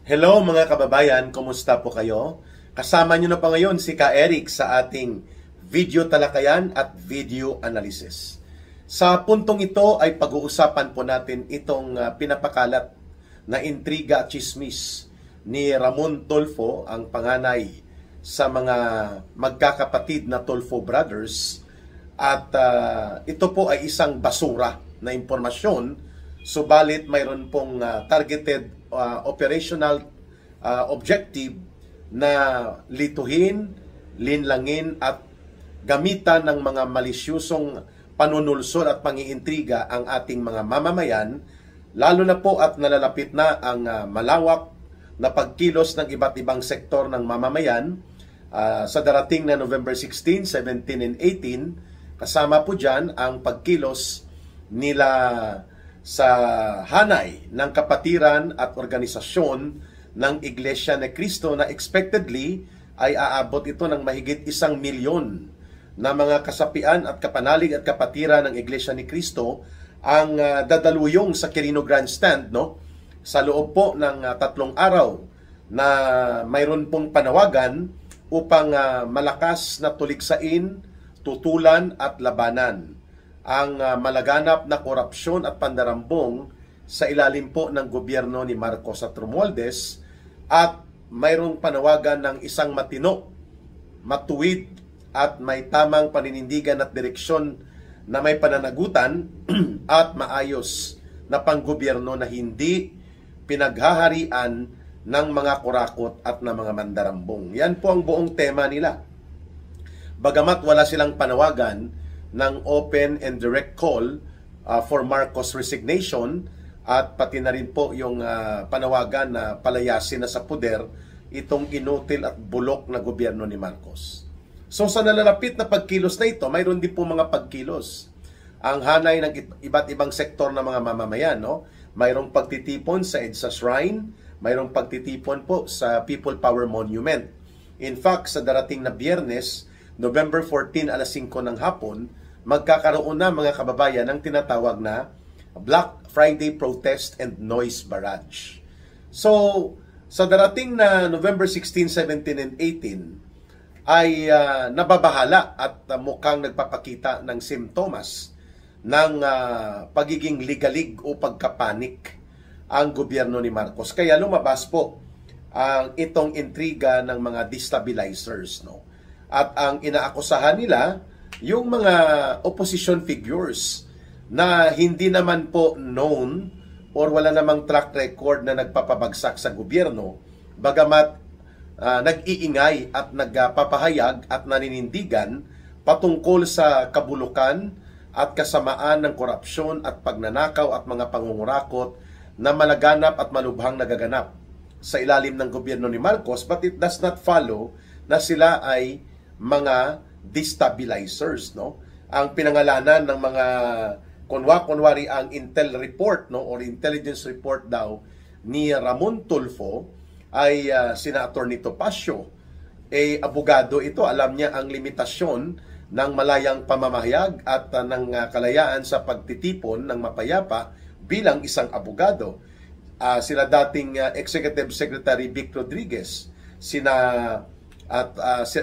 Hello mga kababayan, kumusta po kayo? Kasama nyo na pa ngayon si Ka Eric sa ating video talakayan at video analysis. Sa puntong ito ay pag-uusapan po natin itong pinapakalat na intriga at chismis ni Ramon Tulfo, ang panganay sa mga magkakapatid na Tulfo brothers. At ito po ay isang basura na impormasyon, subalit mayroon pong targeted operational objective na lituhin, linlangin at gamitan ng mga malisyusong panunulsol at pangiintriga ang ating mga mamamayan, lalo na po at nalalapit na ang malawak na pagkilos ng iba't ibang sektor ng mamamayan sa darating na November 16, 17, and 18. Kasama po dyan ang pagkilos nila sa hanay ng kapatiran at organisasyon ng Iglesia ni Cristo na expectedly ay aabot ito ng mahigit 1 milyon na mga kasapian at kapanalig at kapatiran ng Iglesia ni Cristo ang dadaluyong sa Quirino Grandstand, no? Sa loob po ng 3 araw na mayroon pong panawagan upang malakas na tuliksain, tutulan at labanan ang malaganap na korupsyon at pandarambong sa ilalim po ng gobyerno ni Marcos at Romualdez, at mayroong panawagan ng isang matino, matuwid at may tamang paninindigan at direksyon na may pananagutan at maayos na panggobyerno na hindi pinaghaharian ng mga kurakot at ng mga mandarambong. Yan po ang buong tema nila. Bagamat wala silang panawagan ng open and direct call for Marcos resignation, at pati na rin po yung panawagan na palayasin na sa puder itong inutil at bulok na gobyerno ni Marcos. So sa nalalapit na pagkilos na ito, mayroon din po mga pagkilos ang hanay ng iba't ibang sektor ng mga mamamayan, no? Mayroong pagtitipon sa EDSA Shrine, mayroong pagtitipon po sa People Power Monument. In fact, sa darating na Biyernes, November 14 alas 5 ng hapon, magkakaroon na mga kababayan ng tinatawag na Black Friday Protest and Noise Barrage. So, sa darating na November 16, 17, and 18 ay nababahala at mukhang nagpapakita ng simptomas ng pagiging ligalig o pagkapanik ang gobyerno ni Marcos. Kaya lumabas po ang itong intriga ng mga destabilizers, no? At ang inaakusahan nila yung mga opposition figures na hindi naman po known or wala namang track record na nagpapabagsak sa gobyerno, bagamat nag-iingay at nagpapahayag at naninindigan patungkol sa kabulukan at kasamaan ng korupsyon at pagnanakaw at mga pangungurakot na malaganap at malubhang nagaganap sa ilalim ng gobyerno ni Marcos, but it does not follow na sila ay mga destabilizers, no? Ang pinangalanan ng mga kunwari ang intel report, no, or intelligence report daw ni Ramon Tulfo ay sina Atty. Topacio. Abogado ito, alam niya ang limitasyon ng malayang pamamahayag at ng kalayaan sa pagtitipon ng mapayapa bilang isang abogado. Sila dating Executive Secretary Vic Rodriguez,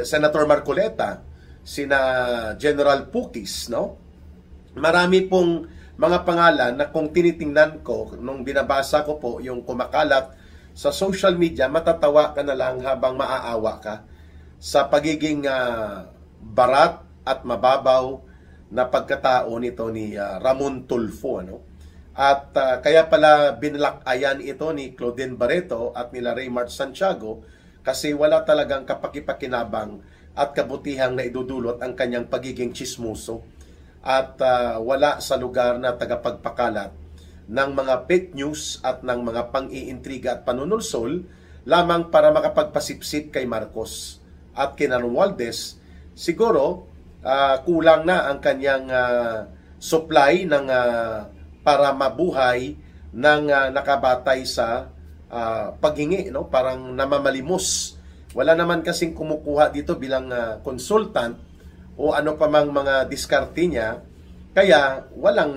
Senator Marcoleta, sina General Pukis, no? Marami pong mga pangalan na kung tinitingnan ko, nung binabasa ko po yung kumakalat sa social media, matatawa ka na lang habang maaawa ka sa pagiging barat at mababaw na pagkatao nito ni Ramon Tulfo, no? At kaya pala binalakayan ito ni Claudine Barreto at nila Raymart Santiago kasi wala talagang kapakipakinabang at kabutihang na idudulot ang kanyang pagiging chismoso at wala sa lugar na tagapagpakalat ng mga fake news at ng mga pang-iintriga at panunulsol lamang para makapagpasipsip kay Marcos at kina Romualdez. Siguro kulang na ang kanyang supply ng para mabuhay ng nakabatay sa paghingi, no? Parang namamalimos. Wala naman kasing kumukuha dito bilang consultant o ano pa mang mga diskarte niya, kaya walang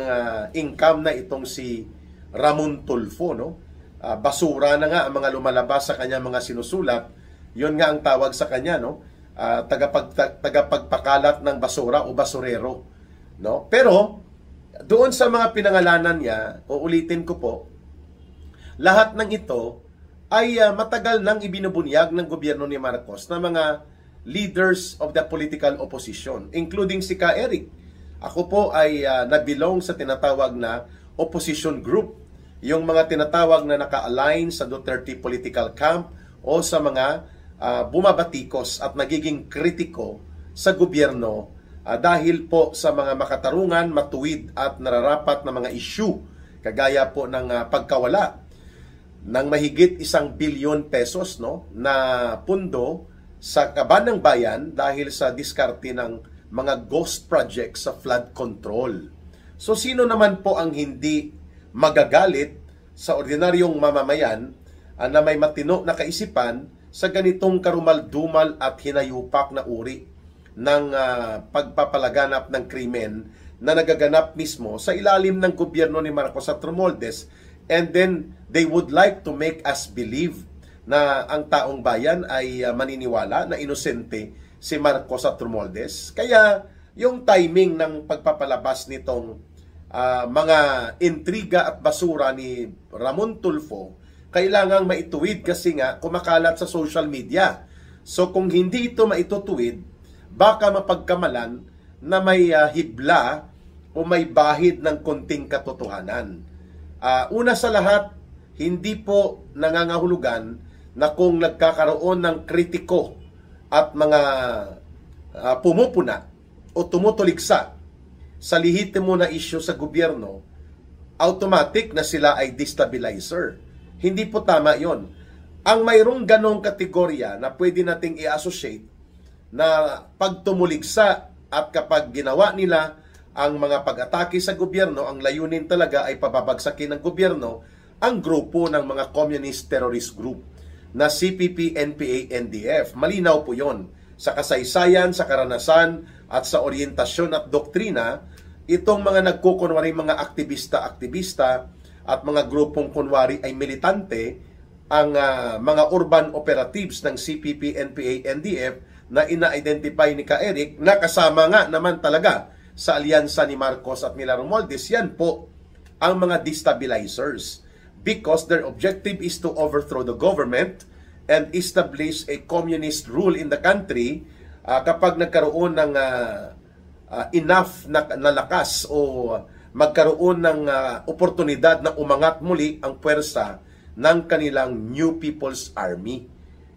income na itong si Ramon Tulfo, no? basura na nga ang mga lumalabas sa kanya mga sinusulat. Yun nga ang tawag sa kanya, no? Tagapagpakalat ng basura o basurero, no? Pero doon sa mga pinangalanan niya, uulitin ko po, lahat ng ito ay matagal nang ibinubunyag ng gobyerno ni Marcos na mga leaders of the political opposition, including si Ka Eric. Ako po ay nabilong sa tinatawag na opposition group, yung mga tinatawag na naka-align sa Duterte political camp o sa mga bumabatikos at nagiging kritiko sa gobyerno dahil po sa mga makatarungan, matuwid at nararapat na mga issue, kagaya po ng pagkawala ng mahigit 1 bilyon pesos, no, na pundo sa kaban ng bayan dahil sa diskarte ng mga ghost projects sa flood control. So sino naman po ang hindi magagalit sa ordinaryong mamamayan na may matino na kaisipan sa ganitong karumal-dumal at hinayupak na uri ng pagpapalaganap ng krimen na nagaganap mismo sa ilalim ng gobyerno ni Marcos at Romualdez, and then they would like to make us believe na ang taong bayan ay maniniwala na inosente si Marcos at Romualdez. Kaya yung timing ng pagpapalabas nitong mga intriga at basura ni Ramon Tulfo, kailangang maituwid kasi nga kumakalat sa social media. So kung hindi ito maitutuwid, baka mapagkamalan na may hibla o may bahid ng konting katotohanan. Una sa lahat, hindi po nangangahulugan na kung nagkakaroon ng kritiko at mga pumupuna o tumutuligsa sa lihitimo na isyu sa gobyerno, automatic na sila ay destabilizer. Hindi po tama yon. Ang mayroong ganong kategorya na pwede nating i-associate na pagtumuligsa at kapag ginawa nila ang mga pag-atake sa gobyerno, ang layunin talaga ay pababagsakin ng gobyerno ang grupo ng mga communist terrorist group na CPP, NPA, NDF. Malinaw po yon. Sa kasaysayan, sa karanasan, at sa orientasyon at doktrina, itong mga nagkukunwari mga aktivista-aktivista at mga grupong kunwari ay militante, ang mga urban operatives ng CPP, NPA, NDF na ina-identify ni Ka Eric na kasama nga naman talaga sa alyansa ni Marcos at nila Romualdez, yan po ang mga destabilizers, because their objective is to overthrow the government and establish a communist rule in the country. Kapag nagkaroon ng enough na lakas o magkaroon ng oportunidad na umangat muli ang puwersa ng kanilang New People's Army.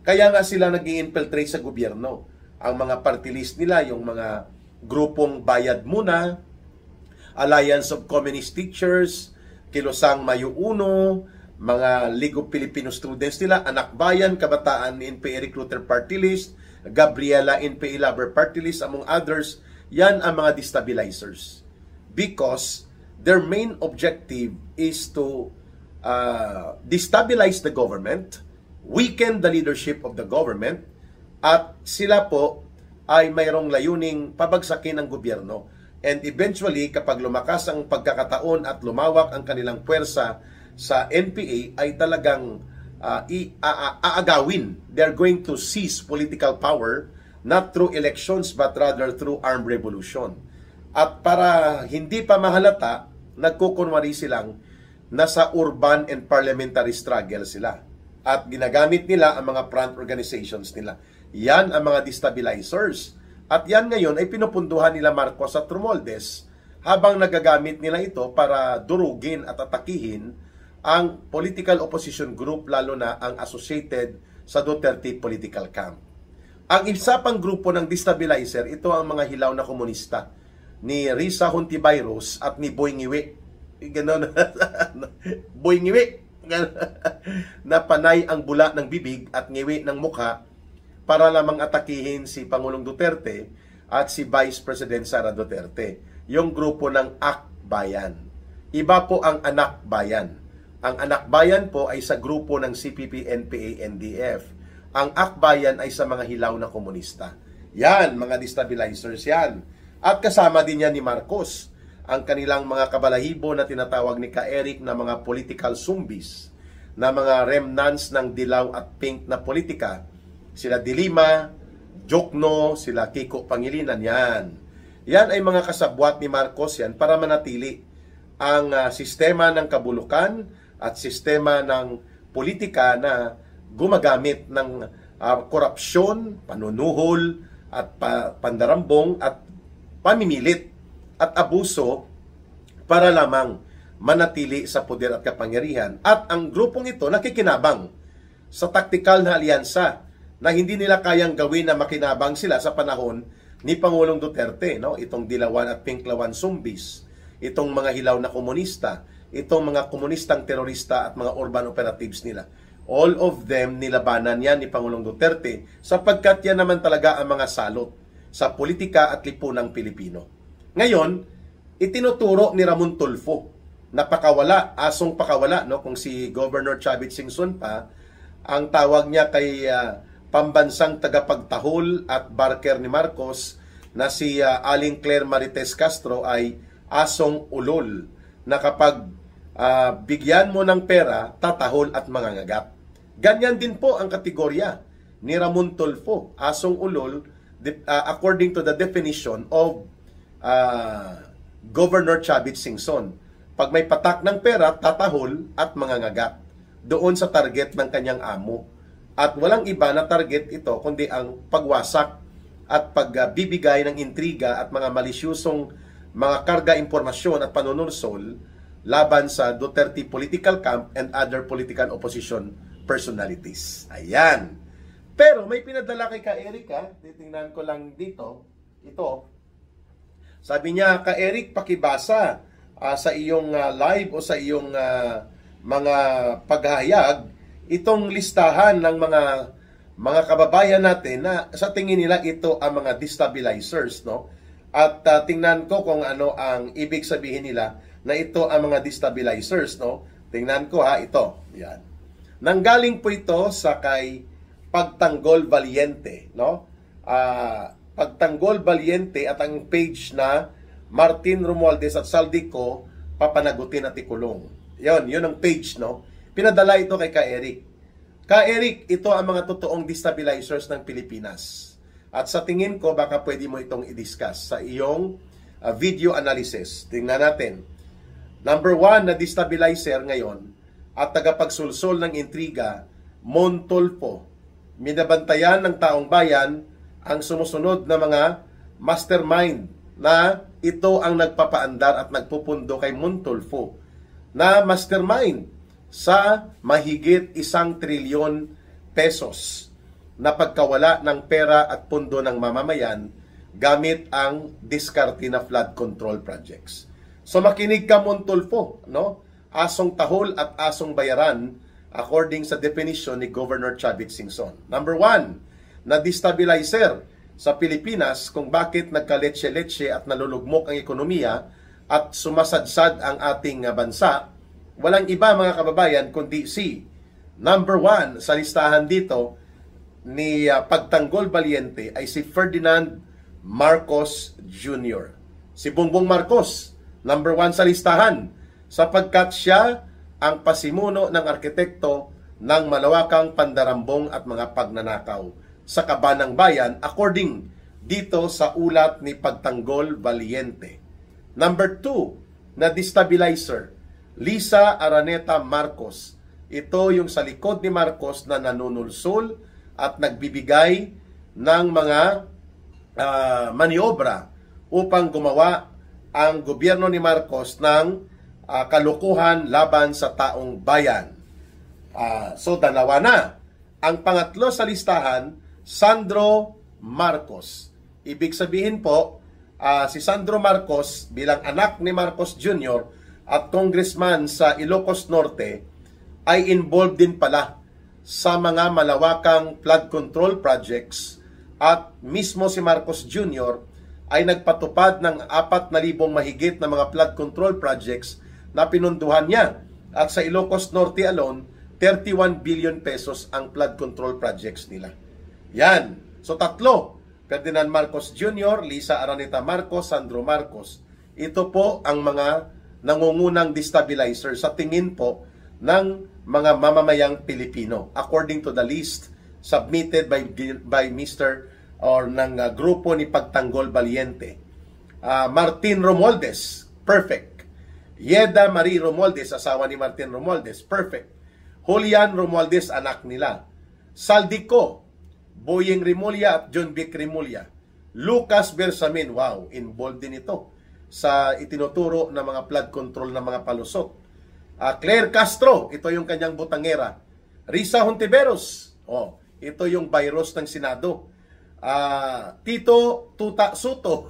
Kaya nga sila nag-i-infiltrate sa gobyerno. Ang mga party list nila, yung mga grupong Bayad Muna, Alliance of Communist Teachers, Kilosang Mayo Uno, mga League of Filipino Students nila, Anak Bayan, Kabataan NPA Recruiter Party List, Gabriela NPA Lover Party List, among others. Yan ang mga destabilizers. Because their main objective is to destabilize the government, weaken the leadership of the government, at sila po ay mayroong layuning pabagsakin ng gobyerno. And eventually, kapag lumakas ang pagkakataon at lumawak ang kanilang puwersa sa NPA, ay talagang aagawin. They're going to seize political power, not through elections, but rather through armed revolution. At para hindi pa mahalata, nagkukunwari silang nasa urban and parliamentary struggle sila. At ginagamit nila ang mga front organizations nila. Yan ang mga destabilizers. At yan ngayon ay pinupunduhan nila Marcos at Romualdez habang nagagamit nila ito para durugin at atakihin ang political opposition group, lalo na ang associated sa Duterte political camp. Ang isa pang grupo ng destabilizer, ito ang mga hilaw na komunista ni Risa Hontiveros at ni Boy Ngiwi. Ganon. Boy Ngiwi. Na panay ang bula ng bibig at ngiwi ng mukha para lamang atakihin si Pangulong Duterte at si Vice President Sara Duterte. Yung grupo ng Akbayan. Iba po ang Anak Bayan. Ang Anak Bayan po ay sa grupo ng CPP, NPA, NDF. Ang Akbayan ay sa mga hilaw na komunista. Yan, mga destabilizers yan. At kasama din yan ni Marcos, ang kanilang mga kabalahibo na tinatawag ni Ka Eric na mga political zombies. na mga remnants ng dilaw at pink na politika. Sila Dilima, Jokno, sila Kiko Pangilinan, yan. Yan ay mga kasabwat ni Marcos yan para manatili ang sistema ng kabulukan at sistema ng politika na gumagamit ng korupsyon, panunuhol, at pandarambong at pamimilit at abuso para lamang manatili sa poder at kapangyarihan. At ang grupong ito nakikinabang sa taktikal na alyansa na hindi nila kayang gawin na makinabang sila sa panahon ni Pangulong Duterte, no? Itong dilawan at pinklawan zombies, itong mga hilaw na komunista, itong mga komunistang terorista at mga urban operatives nila. All of them nilabanan yan ni Pangulong Duterte sapagkat yan naman talaga ang mga salot sa politika at lipunang Pilipino. Ngayon, itinuturo ni Ramon Tulfo na pakawala, asong pakawala, no? Kung si Governor Chavit Singson pa, ang tawag niya kay pambansang tagapagtahol at barker ni Marcos na si Aling Claire Marites Castro ay asong ulol na kapag bigyan mo ng pera, tatahol at mangangagat. Ganyan din po ang kategorya ni Ramon Tulfo, asong ulol, according to the definition of Governor Chavit Singson. Pag may patak ng pera, tatahol at mangangagat doon sa target ng kanyang amo. At walang iba na target ito kundi ang pagwasak at pagbibigay ng intriga at mga malisyusong mga karga impormasyon at panunursol laban sa Duterte political camp and other political opposition personalities. Ayan. Pero may pinadala kay Ka Eric, titingnan ko lang dito. Ito. Sabi niya, Ka Eric, pakibasa sa iyong live o sa iyong mga paghahayag itong listahan ng mga kababayan natin na sa tingin nila ito ang mga destabilizers, no? At tingnan ko kung ano ang ibig sabihin nila na ito ang mga destabilizers, no? Tingnan ko ito. Yan. Nanggaling po ito sa kay Pagtanggol Valiente, no? Pagtanggol Valiente at ang page na Martin Romualdez at Saldico papanagutin at ikulong. Yun ang page, no? Pinadala ito kay Ka Eric. Ka Eric, ito ang mga totoong destabilizers ng Pilipinas. At sa tingin ko, baka pwede mo itong i-discuss sa iyong video analysis. Tingnan natin. Number 1 na destabilizer ngayon at tagapagsulsol ng intriga, Mon Tulfo. Minabantayan ng taong bayan ang sumusunod na mga mastermind na ito ang nagpapaandar at nagpupundo kay Mon Tulfo na mastermind sa mahigit 1 trilyon pesos na pagkawala ng pera at pundo ng mamamayan gamit ang diskarte na flood control projects. So makinig ka, Mon Tulfo, no? Asong tahol at asong bayaran according sa definition ni Governor Chavit Singson. Number 1, na destabilizer sa Pilipinas kung bakit nagkaletse-letse at nalulugmok ang ekonomiya at sumasadsad ang ating bansa. Walang iba, mga kababayan, kundi si number 1 sa listahan dito ni Pagtanggol Valiente ay si Ferdinand Marcos Jr. Si Bongbong Marcos, number 1 sa listahan sapagkat siya ang pasimuno ng arkitekto ng malawakang pandarambong at mga pagnanakaw sa kabanang bayan according dito sa ulat ni Pagtanggol Valiente. Number 2 na destabilizer, Lisa Araneta Marcos. Ito yung sa likod ni Marcos na nanunulsol at nagbibigay ng mga maniobra upang gumawa ang gobyerno ni Marcos ng kalukuhan laban sa taong bayan. So dalawa na. Ang pangatlo sa listahan, Sandro Marcos. Ibig sabihin po, si Sandro Marcos bilang anak ni Marcos Jr. at congressman sa Ilocos Norte ay involved din pala sa mga malawakang flood control projects at mismo si Marcos Jr. ay nagpatupad ng 4,000 mahigit na mga flood control projects na pinunduhan niya. At sa Ilocos Norte alone, 31 billion pesos ang flood control projects nila. Yan. So tatlo, Ferdinand Marcos Jr., Lisa Araneta Marcos, Sandro Marcos. Ito po ang mga nangungunang destabilizer sa tingin po ng mga mamamayang Pilipino according to the list submitted by Mr. or ng grupo ni Pagtanggol Valiente. Martin Romualdez, perfect. Yeda Marie Romualdez, asawa ni Martin Romualdez, perfect. Julian Romualdez, anak nila. Saldico, Boyeng Rimulya at John Vic Rimulya. Lucas Bersamin, wow, involved din ito sa itinuturo ng mga flood control ng mga palusot. Claire Castro, ito yung kanyang butangera. Risa Hontiveros, ito yung virus ng Senado. Tito Tuta Soto,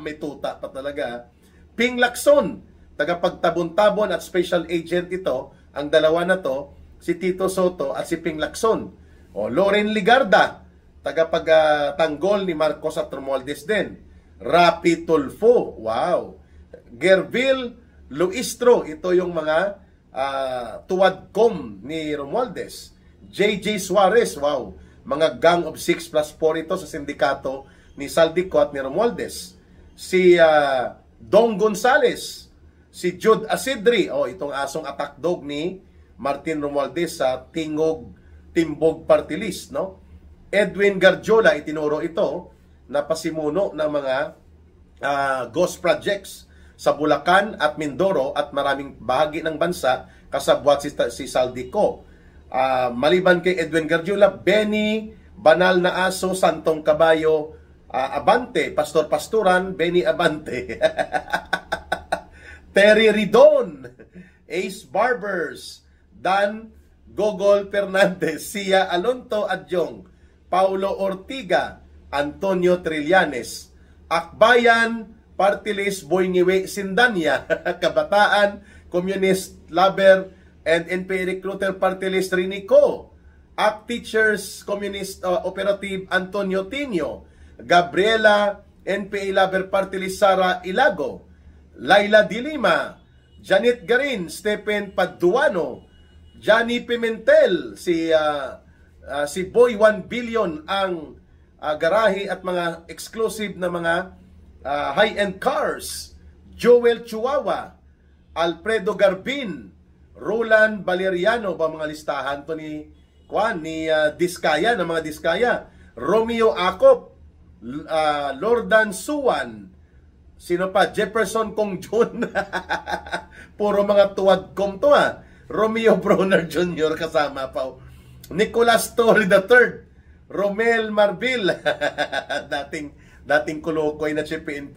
may tuta pa talaga. Ping Lacson, tagapagtabon-tabon at special agent ito, ang dalawa na to, si Tito Soto at si Ping Lacson. Loren Ligarda, tagapagtanggol ni Marcos at Romualdez din. Rapi Tulfo, wow. Gerville Luistro, ito yung mga tuwadkom ni Romualdez. JJ Suarez, wow. Mga gang of 6+4 ito sa sindikato ni Saldico at ni Romualdez. Si Dong Gonzales, si Jude Asidri, itong asong attack dog ni Martin Romualdez sa Timbog Party List, no? Edwin Garjola, itinuro ito na pasimuno ng mga ghost projects sa Bulacan at Mindoro at maraming bahagi ng bansa kasabwat si Saldico. Maliban kay Edwin Garjola, Benny Banal na Aso, Santong Kabayo, Abante, Pastor Pasturan, Benny Abante. Terry Ridon, Ace Barbers, Dan Gogol Fernandez, Sia Alonto Adjong, Paulo Ortiga, Antonio Trillanes, Akbayan, Party List, Boyniwe Sindanya, Kabataan, Communist Laber, and NPA Recruiter Party List Rinico, ACT Teachers Communist Operative Antonio Tinio, Gabriela, NPA Laber Party List Sara Ilago, Laila Dilima, Janet Garin, Stephen Paduano, Johnny Pimentel, si Boy 1 Billion ang garahe at mga exclusive na mga high-end cars, Joel Chihuahua, Alfredo Garbin, Roland Valeriano, ba mga listahan to ni Diskaya, ng mga Diskaya, Romeo Acop, Lordan Suwan, sino pa, Jefferson Congjon, puro mga tuwadkom to Romeo Broner Jr. kasama pa, Nicolas Torre III, Romel Marbil, dating kulukoy na si PNP,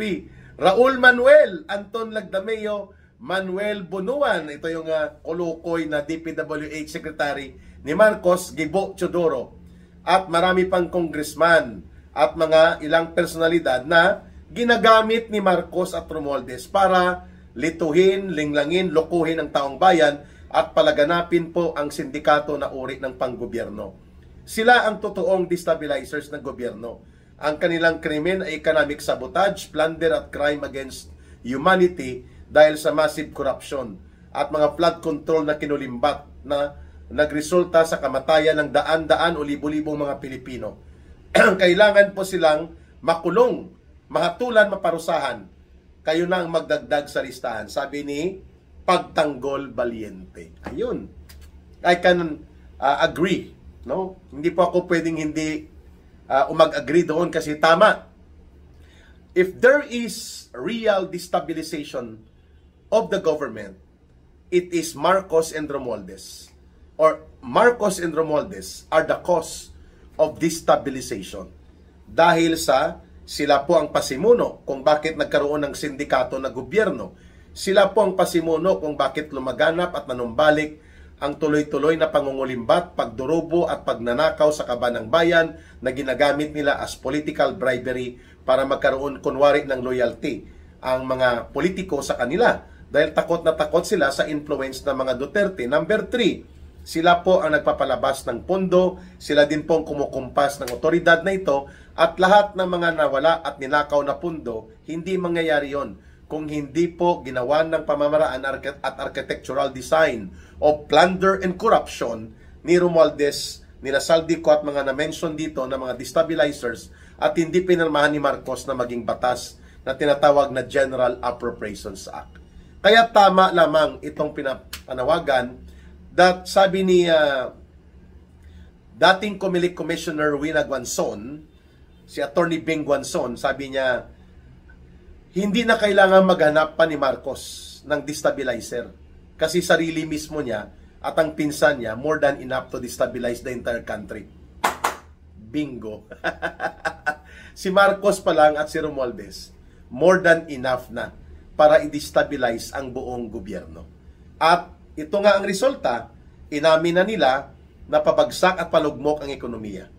Raul Manuel, Anton Lagdameo, Manuel Bunuan, ito yung kulukoy na DPWH Secretary ni Marcos, Gibo Chodoro, at marami pang congressman at mga ilang personalidad na ginagamit ni Marcos at Romualdez para lituhin, linglangin, lokohin ang taong bayan at palaganapin po ang sindikato na uri ng panggobyerno. Sila ang totoong destabilizers ng gobyerno. Ang kanilang krimen ay economic sabotage, plunder at crime against humanity dahil sa massive corruption at mga flood control na kinulimbat na nagresulta sa kamatayan ng daan-daan o libo-libong mga Pilipino. Kailangan po silang makulong, mahatulan, maparusahan. Kayo na ang magdagdag sa listahan. Sabi ni Pagtanggol Valiente. Ayun. I can agree. No? Hindi po ako pwedeng hindi umag-agree doon kasi tama. If there is real destabilization of the government, it is Marcos and Romualdez. Or Marcos and Romualdez are the cause of destabilization. Dahil sa sila po ang pasimuno kung bakit nagkaroon ng sindikato na gobyerno. Sila po ang pasimuno kung bakit lumaganap at nanumbalik ang tuloy-tuloy na pangungulimbat, pagdurubo at pagnanakaw sa kaban ng bayan na ginagamit nila as political bribery para magkaroon kunwari ng loyalty ang mga politiko sa kanila. Dahil takot na takot sila sa influence ng mga Duterte. Number 3, sila po ang nagpapalabas ng pondo, sila din po ang kumukumpas ng otoridad na ito, at lahat ng mga nawala at ninakaw na pondo, hindi mangyayari yon kung hindi po ginawa ng pamamaraan at architectural design of plunder and corruption ni Romualdez, nila Saldico at mga na-mention dito na mga destabilizers, at hindi pinirmahan ni Marcos na maging batas na tinatawag na General Appropriations Act. Kaya tama lamang itong pinapanawagan that sabi ni dating Comelec Commissioner Wina Guanzon, si Attorney Bing Guanzon, sabi niya, hindi na kailangan maghanap pa ni Marcos ng destabilizer kasi sarili mismo niya at ang pinsan niya more than enough to destabilize the entire country. Bingo. Si Marcos pa lang at si Romualdez, more than enough na para i-destabilize ang buong gobyerno. At ito nga ang resulta, inamin na nila na pabagsak at palugmok ang ekonomiya.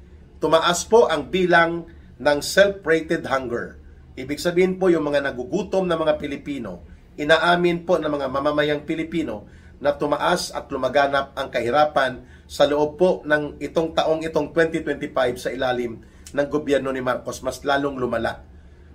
Tumaas po ang bilang ng self-rated hunger. Ibig sabihin po yung mga nagugutom na mga Pilipino, inaamin po ng mga mamamayang Pilipino na tumaas at lumaganap ang kahirapan sa loob po ng itong taong itong 2025 sa ilalim ng gobyerno ni Marcos, mas lalong lumala.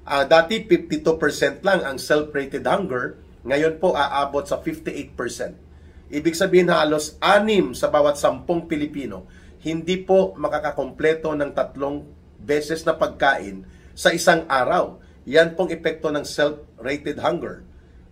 Dati 52% lang ang self-rated hunger, ngayon po aabot sa 58%. Ibig sabihin halos 6 sa bawat 10 Pilipino hindi po makakakompleto ng 3 beses na pagkain sa isang araw. Yan pong epekto ng self-rated hunger.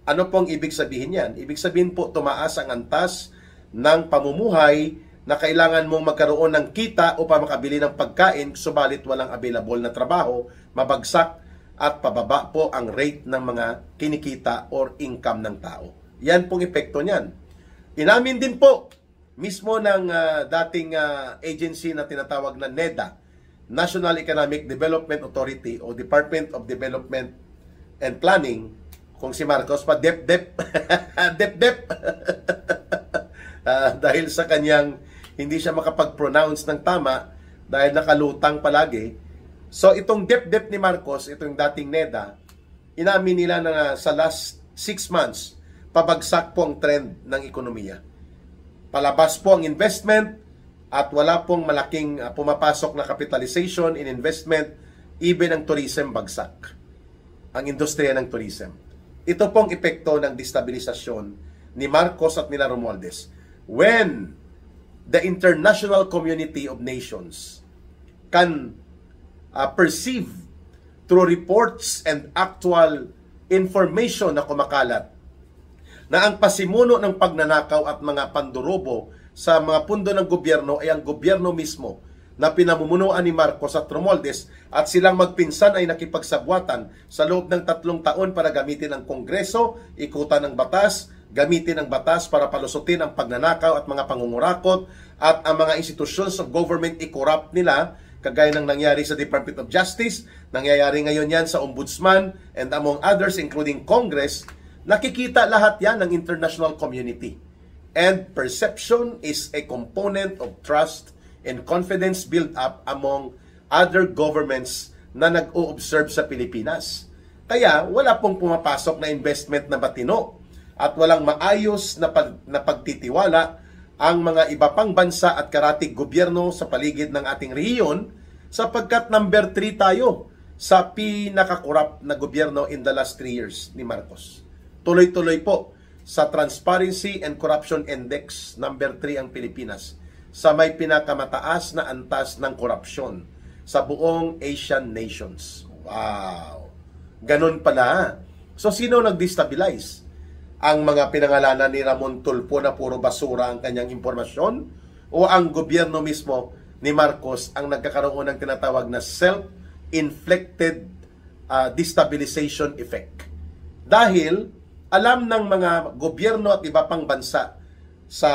Ano pong ibig sabihin yan? Ibig sabihin po tumaas ang antas ng pamumuhay na kailangan mong magkaroon ng kita upang makabili ng pagkain, subalit walang available na trabaho, mabagsak at pababa po ang rate ng mga kinikita or income ng tao. Yan pong epekto niyan. Inamin din po mismo ng dating agency na tinatawag na NEDA, National Economic Development Authority o Department of Development and Planning, kung si Marcos pa dep-dep dep-dep dahil sa kanyang hindi siya makapag-pronounce ng tama dahil nakalutang palagi. So itong dep-dep ni Marcos, itong dating NEDA, inamin nila na sa last 6 months pabagsak po ang trend ng ekonomiya. Palabas po ang investment at wala pong malaking pumapasok na capitalization in investment, even ang tourism bagsak. Ang industriya ng tourism. Ito pong epekto ng destabilisasyon ni Marcos at nila Romualdez. When the international community of nations can perceive through reports and actual information na kumakalat na ang pasimuno ng pagnanakaw at mga pandurobo sa mga pundo ng gobyerno ay ang gobyerno mismo na pinamumunuan ni Marcos at Romualdez at silang magpinsan ay nakipagsabwatan sa loob ng 3 taon para gamitin ang Kongreso, ikutan ng batas, gamitin ang batas para palusutin ang pagnanakaw at mga pangungurakot at ang mga institutions of government i-corrupt nila kagaya ng nangyari sa Department of Justice, nangyayari ngayon yan sa Ombudsman and among others including Congress. Nakikita lahat yan ng international community. And perception is a component of trust and confidence built up among other governments na nag-o-observe sa Pilipinas. Kaya wala pong pumapasok na investment na matino at walang maayos na pagtitiwala ang mga iba pang bansa at karatig gobyerno sa paligid ng ating rehiyon sapagkat number 3 tayo sa pinakakorap na gobyerno in the last 3 years ni Marcos. Tuloy-tuloy po sa Transparency and Corruption Index, number 3 ang Pilipinas sa may pinakamataas na antas ng korupsyon sa buong Asian nations. Wow! Ganun pala. So, sino nag-destabilize? Ang mga pinangalanan ni Ramon Tulfo na puro basura ang kanyang impormasyon? O ang gobyerno mismo ni Marcos ang nagkakaroon ng tinatawag na self-inflicted destabilization effect? Dahil alam ng mga gobyerno at iba pang bansa sa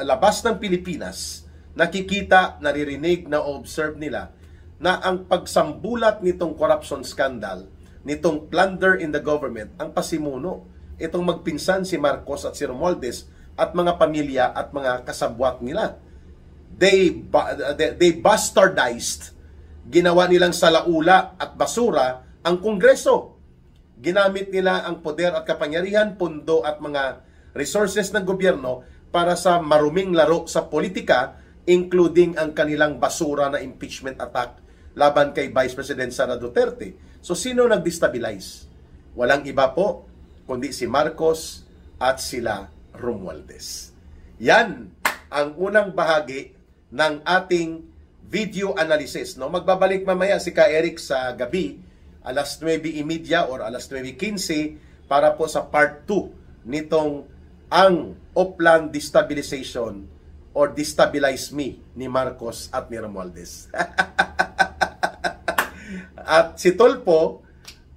labas ng Pilipinas, nakikita, naririnig, na-observe nila na ang pagsambulat nitong corruption scandal, nitong plunder in the government, ang pasimuno, itong magpinsan si Marcos at si Romualdez at mga pamilya at mga kasabwat nila. They bastardized, ginawa nilang salaula at basura ang Kongreso. Ginamit nila ang poder at kapangyarihan, pundo at mga resources ng gobyerno para sa maruming laro sa politika, including ang kanilang basura na impeachment attack laban kay Vice President Sara Duterte. So sino nag-destabilize? Walang iba po kundi si Marcos at sila Romualdez. Yan ang unang bahagi ng ating video analysis. No? Magbabalik mamaya si Ka Eric sa gabi, alas 9:30 or alas 9:15 para po sa part 2 nitong ang Oplan destabilization or destabilize me ni Marcos at ni Romualdez. At si Tulfo,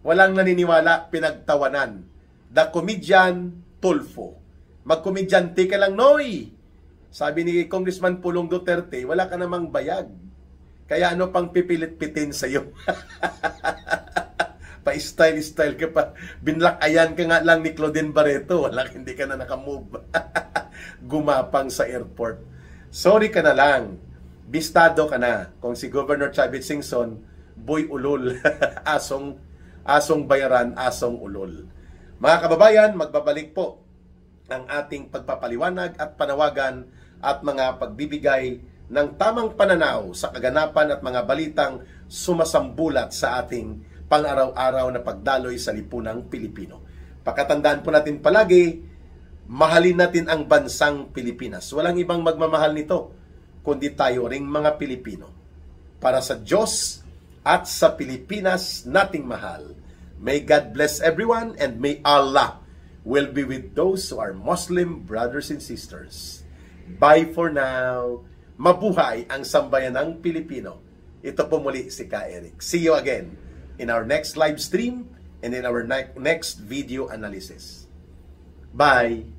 walang naniniwala, pinagtawanan. The comedian Tulfo. Magkomedyante ka lang, Noy! Sabi ni Congressman Pulong Duterte, wala ka namang bayag. Kaya ano pang pipilit-pitin sa'yo? Pa-style-style ka pa. Binlakayan ka nga lang ni Claudine Barreto. Hindi ka na nakamove. Gumapang sa airport. Sorry ka na lang. Bistado ka na. Kung si Governor Chavit Singson, boy ulol. asong bayaran, asong ulol. Mga kababayan, magbabalik po ang ating pagpapaliwanag at panawagan at mga pagbibigay ng tamang pananaw sa kaganapan at mga balitang sumasambulat sa ating pang-araw-araw na pagdaloy sa lipunang Pilipino. Pakatandaan po natin palagi, mahalin natin ang bansang Pilipinas. Walang ibang magmamahal nito, kundi tayo ring mga Pilipino. Para sa Diyos at sa Pilipinas nating mahal. May God bless everyone and may Allah will be with those who are Muslim brothers and sisters. Bye for now. Mabuhay ang sambayanang Pilipino. Ito po muli si Ka Eric. See you again in our next live stream and in our next video analysis. Bye!